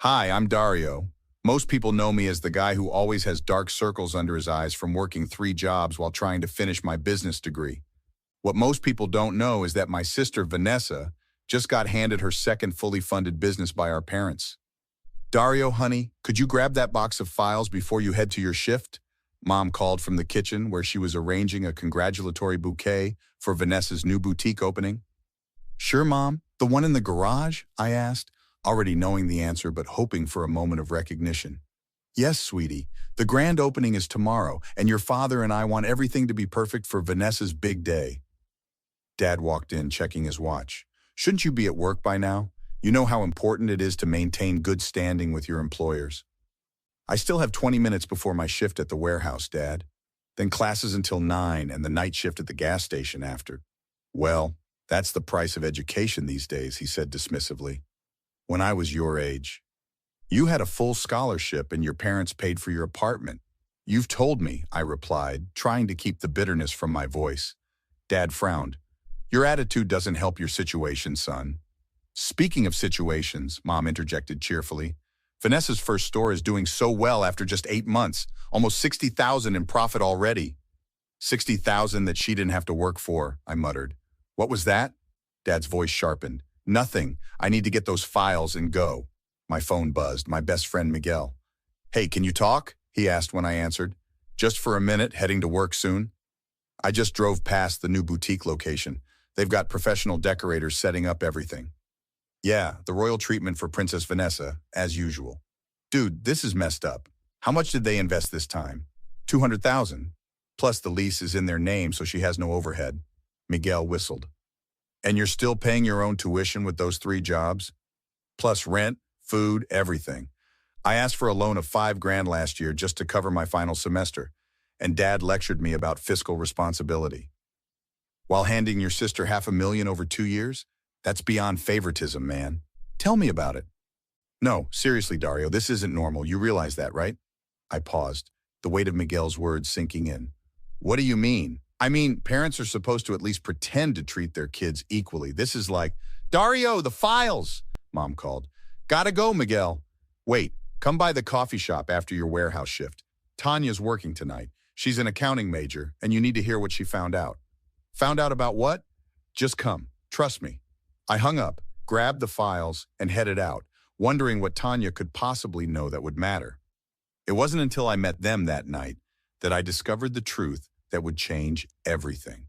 Hi, I'm Dario. Most people know me as the guy who always has dark circles under his eyes from working 3 jobs while trying to finish my business degree. What most people don't know is that my sister, Vanessa, just got handed her second fully funded business by our parents. Dario, honey, could you grab that box of files before you head to your shift? Mom called from the kitchen where she was arranging a congratulatory bouquet for Vanessa's new boutique opening. Sure, Mom. The one in the garage? I asked, already knowing the answer but hoping for a moment of recognition. Yes, sweetie. The grand opening is tomorrow, and your father and I want everything to be perfect for Vanessa's big day. Dad walked in, checking his watch. Shouldn't you be at work by now? You know how important it is to maintain good standing with your employers. I still have 20 minutes before my shift at the warehouse, Dad. Then classes until 9 and the night shift at the gas station after. Well, that's the price of education these days, he said dismissively. When I was your age, you had a full scholarship and your parents paid for your apartment. You've told me, I replied, trying to keep the bitterness from my voice. Dad frowned. Your attitude doesn't help your situation, son. Speaking of situations, Mom interjected cheerfully, Vanessa's first store is doing so well after just 8 months, almost $60,000 in profit already. $60,000 that she didn't have to work for, I muttered. What was that? Dad's voice sharpened. Nothing. I need to get those files and go. My phone buzzed. My best friend, Miguel. Hey, can you talk? He asked when I answered. Just for a minute, heading to work soon. I just drove past the new boutique location. They've got professional decorators setting up everything. Yeah, the royal treatment for Princess Vanessa, as usual. Dude, this is messed up. How much did they invest this time? $200,000. Plus the lease is in their name, so she has no overhead. Miguel whistled. And you're still paying your own tuition with those 3 jobs? Plus rent, food, everything. I asked for a loan of $5,000 last year just to cover my final semester, and Dad lectured me about fiscal responsibility. While handing your sister $500,000 over 2 years? That's beyond favoritism, man. Tell me about it. No, seriously, Dario, this isn't normal. You realize that, right? I paused, the weight of Miguel's words sinking in. What do you mean? I mean, parents are supposed to at least pretend to treat their kids equally. This is like, Dario, the files, Mom called. Gotta go, Miguel. Wait, come by the coffee shop after your warehouse shift. Tanya's working tonight. She's an accounting major, and you need to hear what she found out. Found out about what? Just come. Trust me. I hung up, grabbed the files, and headed out, wondering what Tanya could possibly know that would matter. It wasn't until I met them that night that I discovered the truth that would change everything.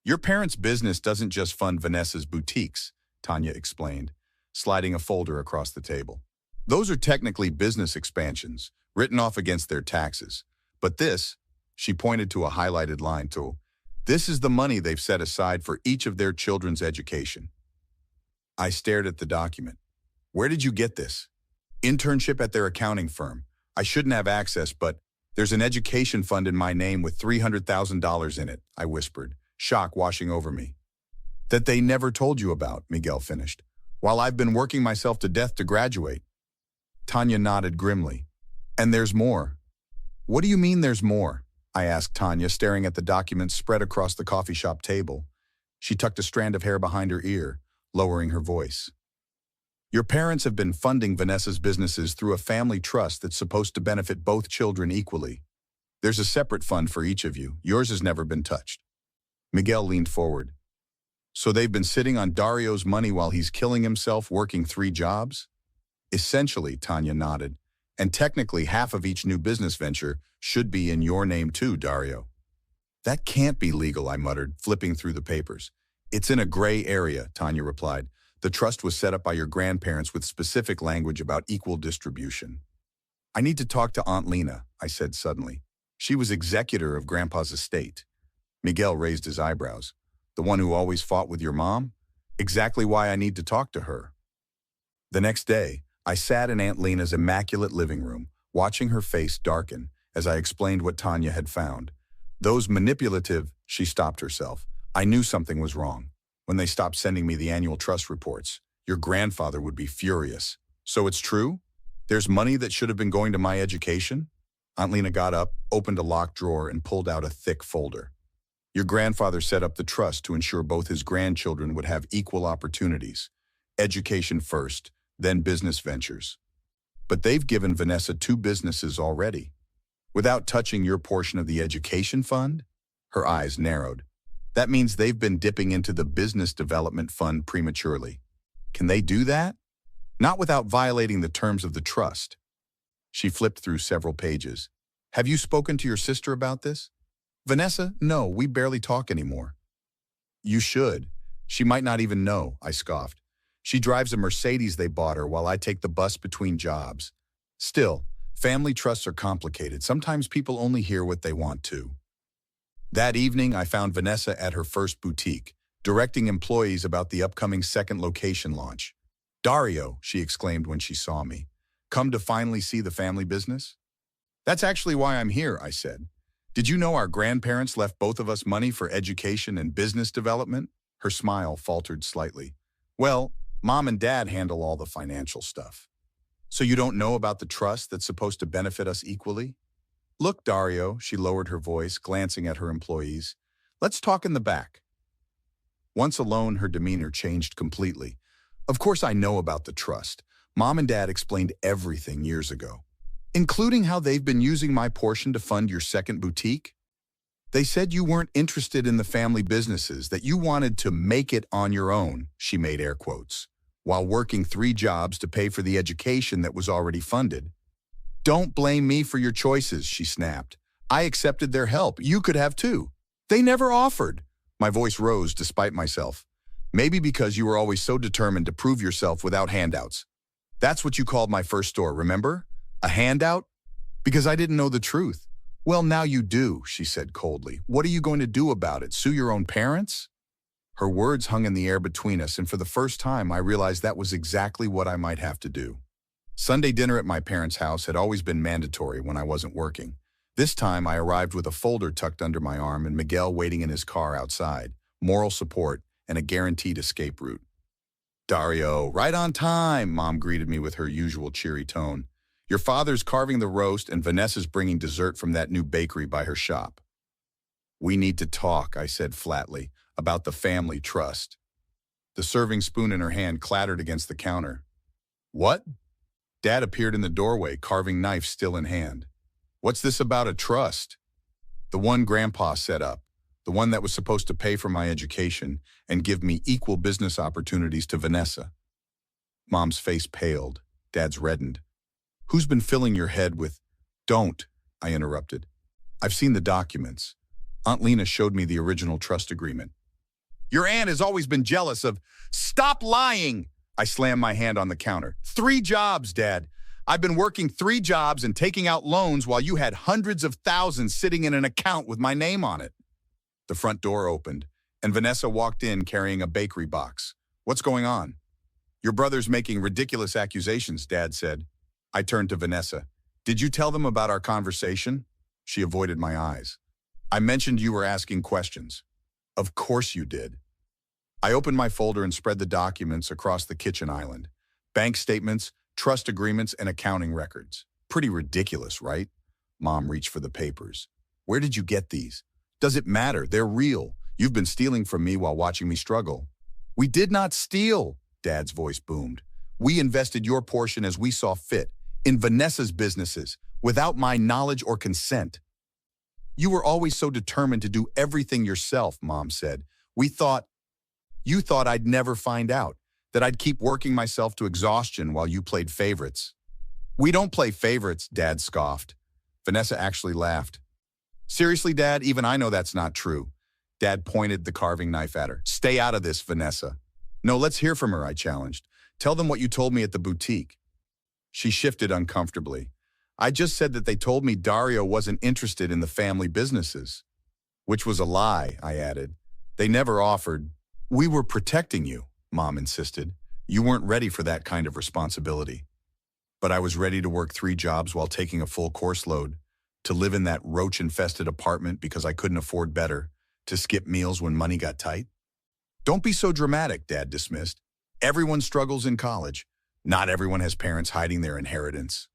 Your parents' business doesn't just fund Vanessa's boutiques, Tanya explained, sliding a folder across the table. Those are technically business expansions, written off against their taxes. But this, she pointed to a highlighted line tool, this is the money they've set aside for each of their children's education. I stared at the document. Where did you get this? Internship at their accounting firm. I shouldn't have access, but there's an education fund in my name with $300,000 in it, I whispered, shock washing over me. That they never told you about, Miguel finished, while I've been working myself to death to graduate. Tanya nodded grimly. And there's more. What do you mean there's more? I asked Tanya, staring at the documents spread across the coffee shop table. She tucked a strand of hair behind her ear, lowering her voice. Your parents have been funding Vanessa's businesses through a family trust that's supposed to benefit both children equally. There's a separate fund for each of you. Yours has never been touched. Miguel leaned forward. So they've been sitting on Dario's money while he's killing himself working 3 jobs? Essentially, Tanya nodded. And technically half of each new business venture should be in your name too, Dario. That can't be legal, I muttered, flipping through the papers. It's in a gray area, Tanya replied. The trust was set up by your grandparents with specific language about equal distribution. I need to talk to Aunt Lena, I said suddenly. She was executor of Grandpa's estate. Miguel raised his eyebrows. The one who always fought with your mom? Exactly why I need to talk to her. The next day, I sat in Aunt Lena's immaculate living room, watching her face darken as I explained what Tanya had found. Those manipulative, she stopped herself. I knew something was wrong. When they stopped sending me the annual trust reports, your grandfather would be furious. So it's true? There's money that should have been going to my education? Aunt Lena got up, opened a locked drawer, and pulled out a thick folder. Your grandfather set up the trust to ensure both his grandchildren would have equal opportunities. Education first, then business ventures. But they've given Vanessa 2 businesses already. Without touching your portion of the education fund? Her eyes narrowed. That means they've been dipping into the business development fund prematurely. Can they do that? Not without violating the terms of the trust. She flipped through several pages. Have you spoken to your sister about this? Vanessa, no, we barely talk anymore. You should. She might not even know, I scoffed. She drives a Mercedes they bought her while I take the bus between jobs. Still, family trusts are complicated. Sometimes people only hear what they want to. That evening, I found Vanessa at her first boutique, directing employees about the upcoming second location launch. Dario, she exclaimed when she saw me. Come to finally see the family business? That's actually why I'm here, I said. Did you know our grandparents left both of us money for education and business development? Her smile faltered slightly. Well, Mom and Dad handle all the financial stuff. So you don't know about the trust that's supposed to benefit us equally? Look, Dario, she lowered her voice, glancing at her employees. Let's talk in the back. Once alone, her demeanor changed completely. Of course I know about the trust. Mom and Dad explained everything years ago, including how they've been using my portion to fund your second boutique. They said you weren't interested in the family businesses, that you wanted to make it on your own, she made air quotes, while working 3 jobs to pay for the education that was already funded. Don't blame me for your choices, she snapped. I accepted their help. You could have too. They never offered. My voice rose despite myself. Maybe because you were always so determined to prove yourself without handouts. That's what you called my first store, remember? A handout? Because I didn't know the truth. Well, now you do, she said coldly. What are you going to do about it? Sue your own parents? Her words hung in the air between us, and for the first time I realized that was exactly what I might have to do. Sunday dinner at my parents' house had always been mandatory when I wasn't working. This time I arrived with a folder tucked under my arm and Miguel waiting in his car outside, moral support, and a guaranteed escape route. Dario, right on time, Mom greeted me with her usual cheery tone. Your father's carving the roast and Vanessa's bringing dessert from that new bakery by her shop. We need to talk, I said flatly, about the family trust. The serving spoon in her hand clattered against the counter. What? Dad appeared in the doorway, carving knife still in hand. What's this about a trust? The one Grandpa set up, the one that was supposed to pay for my education and give me equal business opportunities to Vanessa. Mom's face paled. Dad's reddened. Who's been filling your head with... Don't, I interrupted. I've seen the documents. Aunt Lena showed me the original trust agreement. Your aunt has always been jealous of... Stop lying! I slammed my hand on the counter. 3 jobs, Dad. I've been working 3 jobs and taking out loans while you had hundreds of thousands sitting in an account with my name on it. The front door opened, and Vanessa walked in carrying a bakery box. What's going on? Your brother's making ridiculous accusations, Dad said. I turned to Vanessa. Did you tell them about our conversation? She avoided my eyes. I mentioned you were asking questions. Of course you did. I opened my folder and spread the documents across the kitchen island. Bank statements, trust agreements, and accounting records. Pretty ridiculous, right? Mom reached for the papers. Where did you get these? Does it matter? They're real. You've been stealing from me while watching me struggle. We did not steal, Dad's voice boomed. We invested your portion as we saw fit, in Vanessa's businesses, without my knowledge or consent. You were always so determined to do everything yourself, Mom said. You thought I'd never find out, that I'd keep working myself to exhaustion while you played favorites. We don't play favorites, Dad scoffed. Vanessa actually laughed. Seriously, Dad, even I know that's not true. Dad pointed the carving knife at her. Stay out of this, Vanessa. No, let's hear from her, I challenged. Tell them what you told me at the boutique. She shifted uncomfortably. I just said that they told me Dario wasn't interested in the family businesses. Which was a lie, I added. They never offered. We were protecting you, Mom insisted. You weren't ready for that kind of responsibility. But I was ready to work 3 jobs while taking a full course load, to live in that roach-infested apartment because I couldn't afford better, to skip meals when money got tight. Don't be so dramatic, Dad dismissed. Everyone struggles in college. Not everyone has parents hiding their inheritance.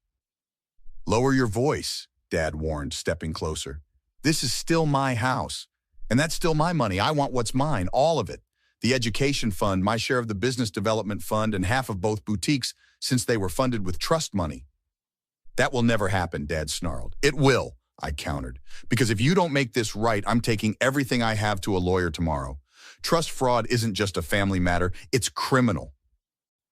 Lower your voice, Dad warned, stepping closer. This is still my house, and that's still my money. I want what's mine, all of it. The education fund, my share of the business development fund, and half of both boutiques since they were funded with trust money. That will never happen, Dad snarled. It will, I countered. Because if you don't make this right, I'm taking everything I have to a lawyer tomorrow. Trust fraud isn't just a family matter, it's criminal.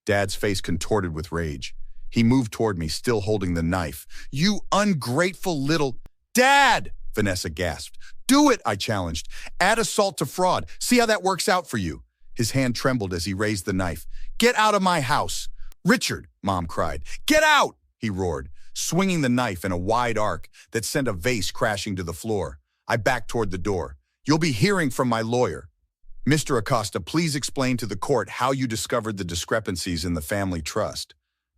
Dad's face contorted with rage. He moved toward me, still holding the knife. You ungrateful little... Dad! Vanessa gasped. Do it, I challenged. Add assault to fraud. See how that works out for you. His hand trembled as he raised the knife. Get out of my house. Richard, Mom cried. Get out, he roared, swinging the knife in a wide arc that sent a vase crashing to the floor. I backed toward the door. You'll be hearing from my lawyer. Mr. Acosta, please explain to the court how you discovered the discrepancies in the family trust.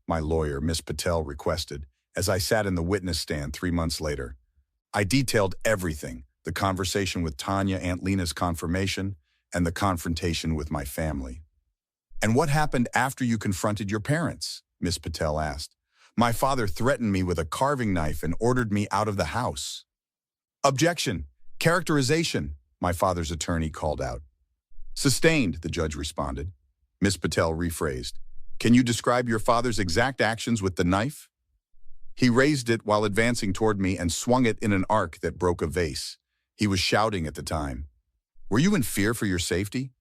My lawyer, Miss Patel, requested, as I sat in the witness stand 3 months later. I detailed everything, the conversation with Tanya, Aunt Lena's confirmation, and the confrontation with my family. And what happened after you confronted your parents? Miss Patel asked. My father threatened me with a carving knife and ordered me out of the house. Objection. Characterization, my father's attorney called out. Sustained, the judge responded. Miss Patel rephrased. Can you describe your father's exact actions with the knife? He raised it while advancing toward me and swung it in an arc that broke a vase. He was shouting at the time. Were you in fear for your safety?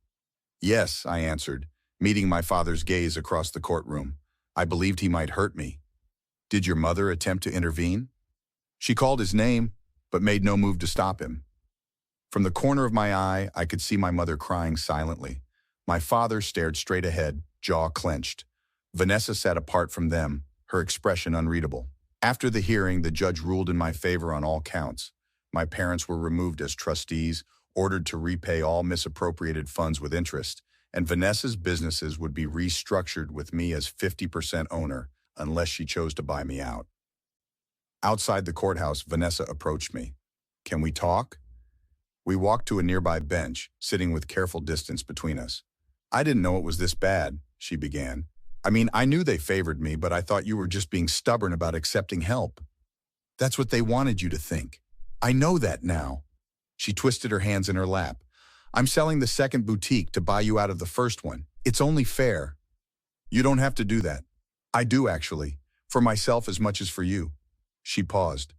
Yes, I answered, meeting my father's gaze across the courtroom. I believed he might hurt me. Did your mother attempt to intervene? She called his name, but made no move to stop him. From the corner of my eye, I could see my mother crying silently. My father stared straight ahead, jaw clenched. Vanessa sat apart from them, her expression unreadable. After the hearing, the judge ruled in my favor on all counts. My parents were removed as trustees, ordered to repay all misappropriated funds with interest, and Vanessa's businesses would be restructured with me as 50% owner unless she chose to buy me out. Outside the courthouse, Vanessa approached me. Can we talk? We walked to a nearby bench, sitting with careful distance between us. I didn't know it was this bad, she began. I mean, I knew they favored me, but I thought you were just being stubborn about accepting help. That's what they wanted you to think. I know that now. She twisted her hands in her lap. I'm selling the second boutique to buy you out of the first one. It's only fair. You don't have to do that. I do, actually. For myself as much as for you. She paused.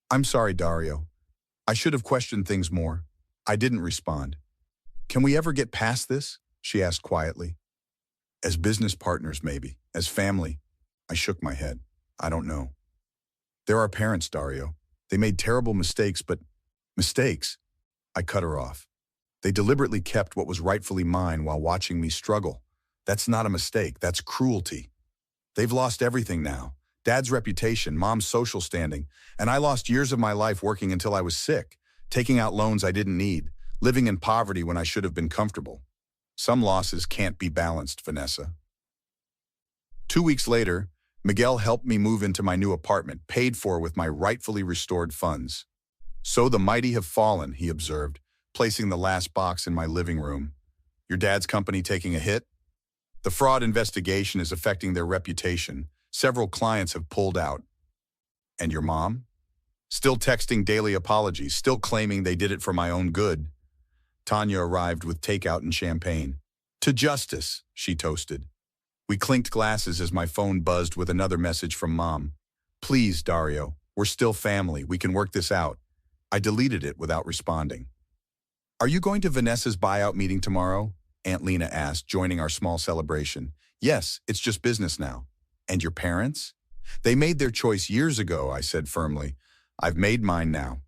I'm sorry, Dario. I should have questioned things more. I didn't respond. Can we ever get past this? She asked quietly. As business partners, maybe. As family. I shook my head. I don't know. They're our parents, Dario. They made terrible mistakes, but... Mistakes? I cut her off. They deliberately kept what was rightfully mine while watching me struggle. That's not a mistake. That's cruelty. They've lost everything now. Dad's reputation, Mom's social standing, and I lost years of my life working until I was sick, taking out loans I didn't need, living in poverty when I should have been comfortable. Some losses can't be balanced, Vanessa. 2 weeks later, Miguel helped me move into my new apartment, paid for with my rightfully restored funds. So the mighty have fallen, he observed, placing the last box in my living room. Your dad's company taking a hit? The fraud investigation is affecting their reputation. Several clients have pulled out. And your mom? Still texting daily apologies, still claiming they did it for my own good. Tanya arrived with takeout and champagne. To justice, she toasted. We clinked glasses as my phone buzzed with another message from Mom. Please, Dario, we're still family. We can work this out. I deleted it without responding. Are you going to Vanessa's buyout meeting tomorrow? Aunt Lena asked, joining our small celebration. Yes, it's just business now. And your parents? They made their choice years ago, I said firmly. I've made mine now.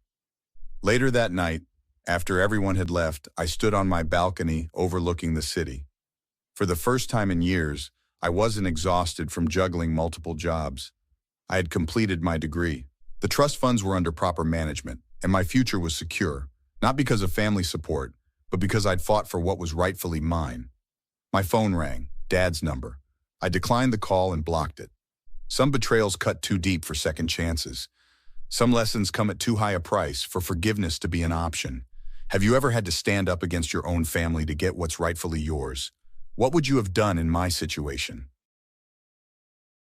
Later that night, after everyone had left, I stood on my balcony overlooking the city. For the first time in years, I wasn't exhausted from juggling multiple jobs. I had completed my degree. The trust funds were under proper management, and my future was secure, not because of family support, but because I'd fought for what was rightfully mine. My phone rang, Dad's number. I declined the call and blocked it. Some betrayals cut too deep for second chances. Some lessons come at too high a price for forgiveness to be an option. Have you ever had to stand up against your own family to get what's rightfully yours? What would you have done in my situation?